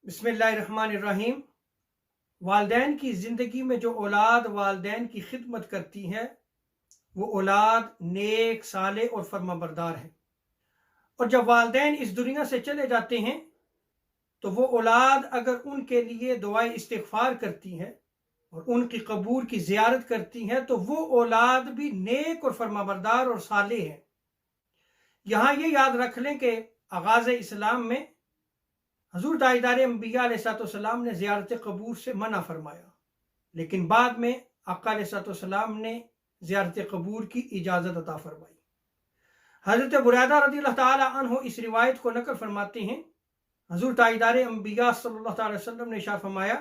बिस्मिल्लाहिर्रहमानिर्रहीम। वालदैन की ज़िंदगी में जो औलाद वालदैन की खिदमत करती है वो औलाद नेक, साले और फर्माबरदार है। और जब वालदैन इस दुनिया से चले जाते हैं तो वो औलाद अगर उनके लिए दुआए इस्तिग़फ़ार करती है और उनकी कब्र की ज़ियारत करती है तो वो औलाद भी नेक और फर्माबरदार और साले है। यहाँ ये याद रख लें कि आगाज़ इस्लाम में हज़ूर ताजदार अंबिया अलैहिस्सलाम ने ज़ियारत कब्र से मना फरमाया, लेकिन बाद में आका अलैहिस्सलाम ने ज़ियारत कब्र की इजाज़त अता फरमाई। हज़रत बुरैदा रज़ियल्लाहु ताला अन्हु इस रिवायत को नकल फरमाते हैं, हज़ूर ताजदार अंबिया सल्लल्लाहु अलैहि वसल्लम ने इरशाद फरमाया,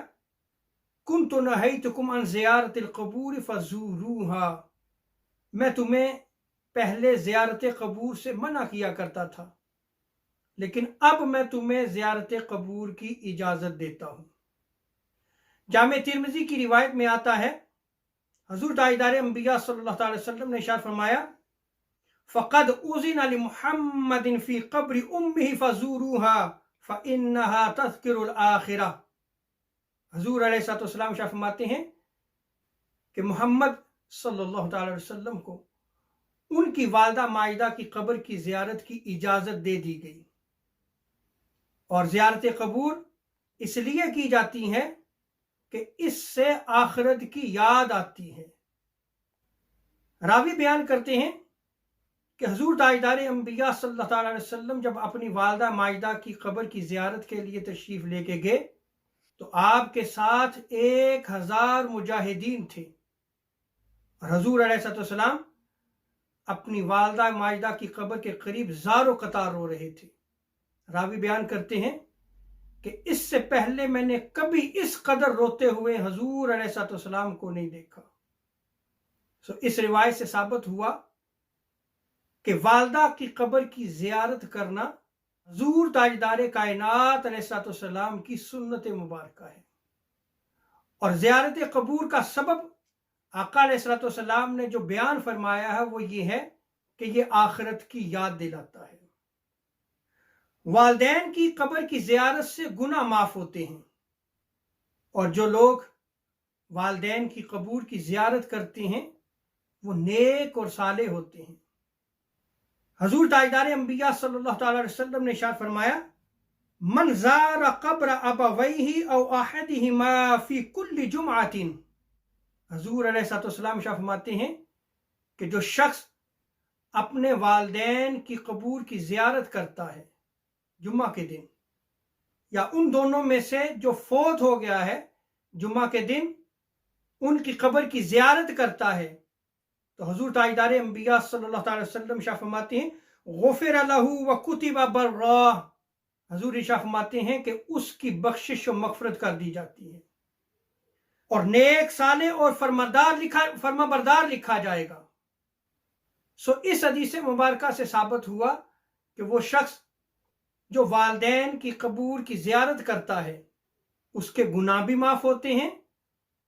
कुन्तु नहैतुकुम अन ज़ियारतिल क़ुबूर फ़ज़ूरूहा। मैं तुम्हें पहले ज़ियारत कब्र से मना किया करता था, लेकिन अब मैं तुम्हें ज़ियारत कब्र की इजाज़त देता हूँ। जामे तिर्मिज़ी की रिवायत में आता है, हज़ूर ताजदार अंबिया सल्लल्लाहु अलैहि वसल्लम ने इरशाद फरमाया, फ़क़द उज़िन लि मुहम्मदिन फ़ी क़ब्रि उम्मिही फ़ज़ूरूहा फ़इन्नहा तज़किरुल आखिरा। हज़ूर अलैहिस्सलाम इरशाद फरमाते हैं कि मोहम्मद सल्लल्लाहु अलैहि वसल्लम को उनकी वालदा माइदा की कब्र की ज़ियारत की इजाज़त दे दी गई। और ज़ियारत कब्र इसलिए की जाती है कि इससे आखिरत की याद आती है। रावी बयान करते हैं कि हज़ूर ताजदार अंबिया सल्लल्लाहु अलैहि वसल्लम जब अपनी वालदा माइदा की कब्र की ज़ियारत के लिए तशरीफ़ लेके गए तो आपके साथ 1000 मुजाहिदीन थे और हज़ूर अलैहिस्सलाम अपनी वालदा माइदा की कब्र के करीब ज़ारो कतार रो रहे थे। रावी बयान करते हैं कि इससे पहले मैंने कभी इस कदर रोते हुए हजूर अलैहिस्सलाम को नहीं देखा। इस रिवायत से साबित हुआ कि वालदा की कब्र की ज़ियारत करना हजूर ताजदार कायनात अलैहिस्सलाम की सुन्नत मुबारक है। और ज़ियारत कब्र का सबब आका अलैहिस्सलाम ने जो बयान फरमाया है वो ये है कि ये आखिरत की याद दिलाता है। वालदैन की कब्र की ज़ियारत से गुनाह माफ़ होते हैं और जो लोग वालदैन की कब्र की ज़ियारत करते हैं वो नेक और साले होते हैं। हज़ूर ताजदार अंबिया सल्लल्लाहु अलैहि वसल्लम ने इरशाद फरमाया, मन ज़ारा क़ब्र अबवैहि औ अहदिहिमा फ़ी कुल्लि जुमअतिन। हज़ूर अलैहिस्सलाम इरशाद फरमाते हैं कि जो शख्स अपने वालदैन की कब्र की ज़ियारत करता है जुम्मा के दिन या उन दोनों में से जो फोत हो गया है जुम्मा के दिन उनकी कब्र की ज़ियारत करता है तो हज़ूर ताजदार अंबिया सल्लल्लाहु अलैहि वसल्लम इरशाद फरमाते हैं, गुफ़िर लहू व कुतिबा बर्रा। हज़ूर इरशाद फरमाते हैं कि उसकी बख्शिश और मग़फ़िरत कर दी जाती है और नेक, साले और फर्माबरदार लिखा जाएगा। इस हदीस मुबारका से साबित हुआ कि वो शख्स जो वालदैन की कब्र की ज़ियारत करता है उसके गुनाह भी माफ़ होते हैं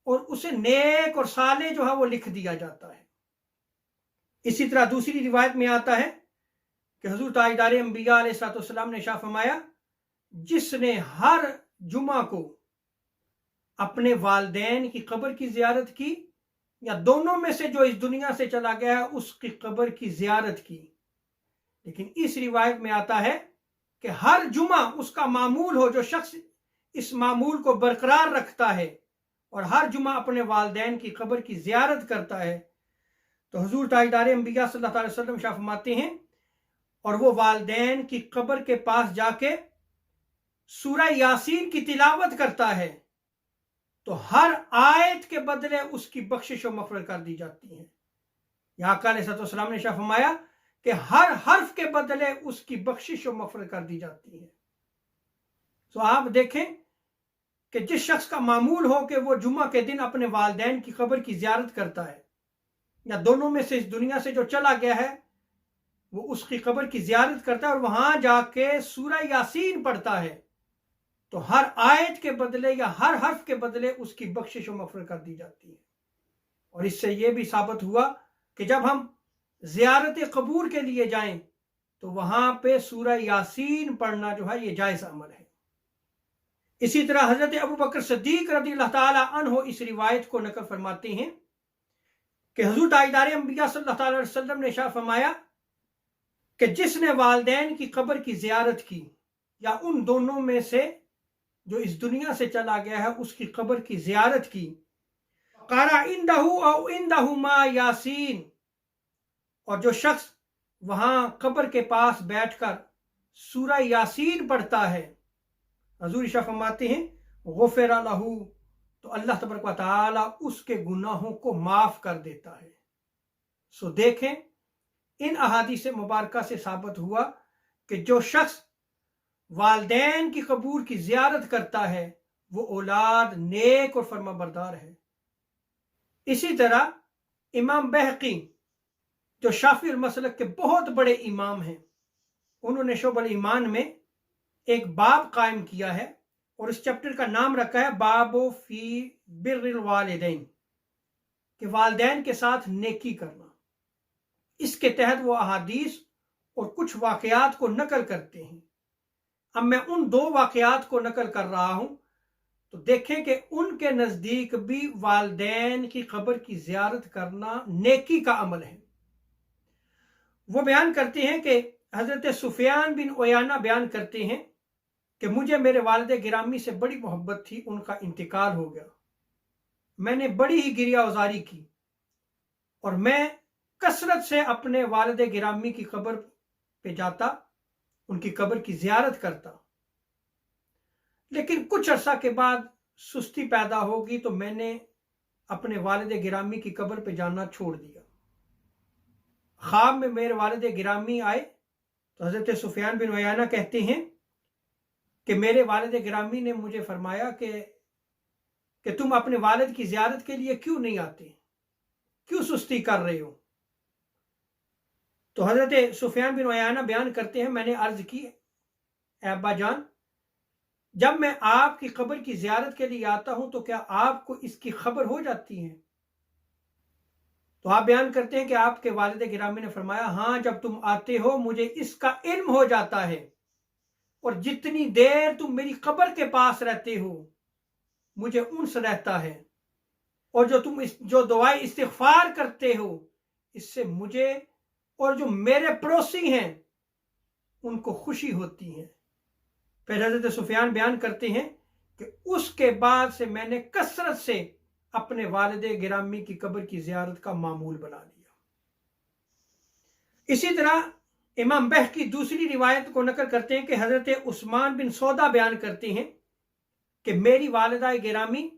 और उसे नेक और साले जो है वो लिख दिया जाता है। इसी तरह दूसरी रिवायत में आता है कि हज़ूर ताजदार अंबिया अलैहिस्सलाम ने इरशाद फरमाया, जिसने हर जुमा को अपने वालदैन की कब्र की ज़ियारत की या दोनों में से जो इस दुनिया से चला गया है उसकी कब्र की ज़ियारत की। लेकिन इस रिवायत में आता है कि हर जुमा उसका मामूल हो, जो शख्स इस मामूल को बरकरार रखता है और हर जुमा अपने वालदैन की कब्र की ज़ियारत करता है तो हज़ूर ताजदार अंबिया सल्लल्लाहु अलैहि वसल्लम इरशाद फरमाते हैं, और वो वालदैन की कब्र के पास जाके सूरह यासीन की तिलावत करता है तो हर आयत के बदले उसकी बख्शिश और मग़फ़िरत कर दी जाती है। यहाँ आका अलैहिस्सलाम ने इरशाद फरमाया कि हर हर्फ के बदले उसकी बख्शिश और मग़फ़िरत कर दी जाती है। तो आप देखें कि जिस शख्स का मामूल हो कि वो जुम्मा के दिन अपने वालदैन की कब्र की ज़ियारत करता है या दोनों में से इस दुनिया से जो चला गया है वो उसकी कब्र की ज़ियारत करता है और वहां जाके सूरह यासीन पढ़ता है तो हर आयत के बदले या हर हर्फ के बदले उसकी बख्शिश और मग़फ़िरत कर दी जाती है। और इससे यह भी साबित हुआ कि जब हम ज़ियारत कब्र के लिए जाएं तो वहां पे सूरह यासीन पढ़ना जो है ये जायज़ अमल है। इसी तरह हजरत अबू बकर सिद्दीक रज़ियल्लाहु ताला अन्हु इस रिवायत को नकल फरमाते हैं कि हुज़ूर ताजदार अंबिया सल्लल्लाहु अलैहि वसल्लम ने इरशाद फरमाया कि जिसने वालिदैन की कब्र की ज़ियारत की या उन दोनों में से जो इस दुनिया से चला गया है उसकी कब्र की ज़ियारत की, क़रा इंदहु औ इंदहुमा यासीन, और जो शख्स वहां कब्र के पास बैठकर सूरा यासीन पढ़ता है, हजूर इरशाद फरमाते हैं गुफ़िरा लहू, तो अल्लाह तबारक व तआला उसके गुनाहों को माफ कर देता है। सो देखें, इन अहादीस मुबारका से साबित हुआ कि जो शख्स वालिदैन की कब्र की ज़ियारत करता है वो औलाद नेक और फर्माबरदार है। इसी तरह इमाम बहकी जो शाफी मसलक के बहुत बड़े इमाम हैं, उन्होंने शुअबुल ईमान में एक बाब कायम किया है और इस चैप्टर का नाम रखा है बाबो फी बिर्रिल वालिदैन, कि वालिदैन के साथ नेकी करना। इसके तहत वो अहादीस और कुछ वाकयात को नकल करते हैं। अब मैं उन दो वाकयात को नकल कर रहा हूं, तो देखें कि उनके नजदीक भी वालिदैन की कब्र की ज़ियारत करना नेकी का अमल है। वो बयान करते हैं कि हजरत सुफियान बिन उयाना बयान करते हैं कि मुझे मेरे वालिद गिरामी से बड़ी मोहब्बत थी, उनका इंतकाल हो गया। मैंने बड़ी ही गिरिया उजारी की और मैं कसरत से अपने वालिद गिरामी की कब्र पे जाता, उनकी कब्र की ज़ियारत करता, लेकिन कुछ अरसा के बाद सुस्ती पैदा होगी तो मैंने अपने वालिद गिरामी की कब्र पे जाना छोड़ दिया। ख्वाब में मेरे वालिद गिरामी आए तो हजरत सुफियान बिन उयाना कहते हैं कि मेरे वालिद गिरामी ने मुझे फरमाया कि तुम अपने वालिद की ज़ियारत के लिए क्यों नहीं आते, क्यों सुस्ती कर रहे हो। तो हजरत सुफियान बिन उयाना बयान करते हैं, मैंने अर्ज की अब्बा जान, जब मैं आपकी कब्र की ज़ियारत के लिए आता हूं तो क्या आपको इसकी खबर हो जाती है। तो आप बयान करते हैं कि आपके वालिद गिरामी ने फरमाया, हाँ, जब तुम आते हो मुझे इसका इल्म हो जाता है और जितनी देर तुम मेरी कब्र के पास रहते हो मुझे उन्स रहता है, और जो तुम जो दुआए इस्तिग़फ़ार करते हो इससे मुझे और जो मेरे पड़ोसी हैं उनको खुशी होती है। फिर हज़रत सुफियान बयान करते हैं कि उसके बाद से मैंने कसरत से अपने वालिद गिरामी की कब्र की ज़ियारत का मामूल बना लिया। इसी तरह इमाम बहकी दूसरी रिवायत को नकल करते हैं कि हज़रत उस्मान बिन सौदा बयान करते हैं कि मेरी वालिदा गिरामी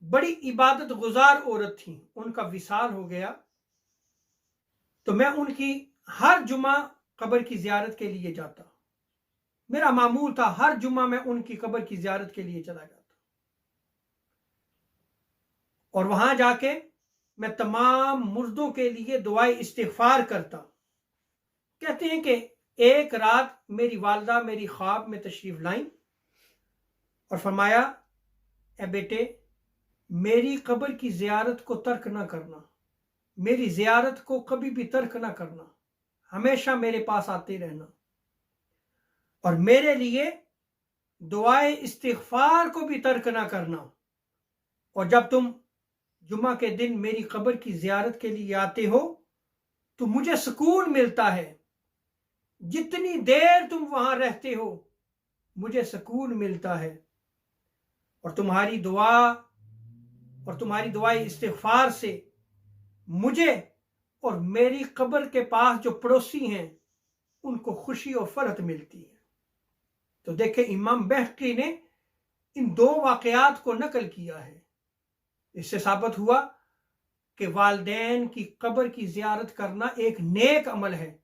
बड़ी इबादत गुजार औरत थी, उनका विसाल हो गया तो मैं उनकी हर जुमा कब्र की ज़ियारत के लिए जाता। मेरा मामूल था, हर जुमा मैं उनकी कब्र की ज़ियारत के लिए चला जाता और वहां जाके मैं तमाम मुर्दों के लिए दुआए इस्तिग़फ़ार करता। कहते हैं कि एक रात मेरी वालिदा मेरी ख्वाब में तशरीफ लाई और फरमाया, ए बेटे, मेरी कब्र की ज़ियारत को तर्क ना करना, मेरी ज़ियारत को कभी भी तर्क ना करना, हमेशा मेरे पास आते रहना और मेरे लिए दुआए इस्तिग़फ़ार को भी तर्क ना करना। और जब तुम जुमा के दिन मेरी कब्र की ज़ियारत के लिए आते हो तो मुझे सुकून मिलता है, जितनी देर तुम वहां रहते हो मुझे सुकून मिलता है और तुम्हारी दुआए इस्तिग़फ़ार से मुझे और मेरी कब्र के पास जो पड़ोसी हैं उनको खुशी और फरहत मिलती है। तो देखें, इमाम बहकी ने इन दो वाक़यात को नकल किया है। इससे साबित हुआ कि वालिदैन की कब्र की ज़ियारत करना एक नेक अमल है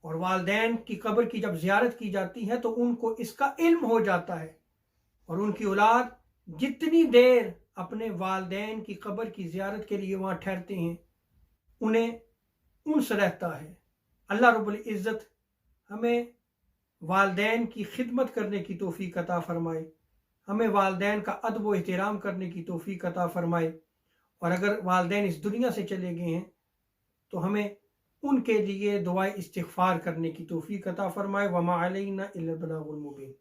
और वालिदैन की कब्र की जब ज़ियारत की जाती है तो उनको इसका इल्म हो जाता है और उनकी औलाद जितनी देर अपने वालिदैन की कब्र की ज़ियारत के लिए वहाँ ठहरते हैं उन्हें उन्स रहता है। अल्लाह रब्बुल इज़्ज़त हमें वालिदैन की खिदमत करने की तौफीक अता फरमाए, हमें वालिदैन का अदब व एहतराम करने की तौफीक अता फरमाए और अगर वालिदैन इस दुनिया से चले गए हैं तो हमें उनके लिए दुआए इस्तिग़फ़ार करने की तौफीक अता फरमाए। वमा अलैना इल्लल बलागुल मुबीन।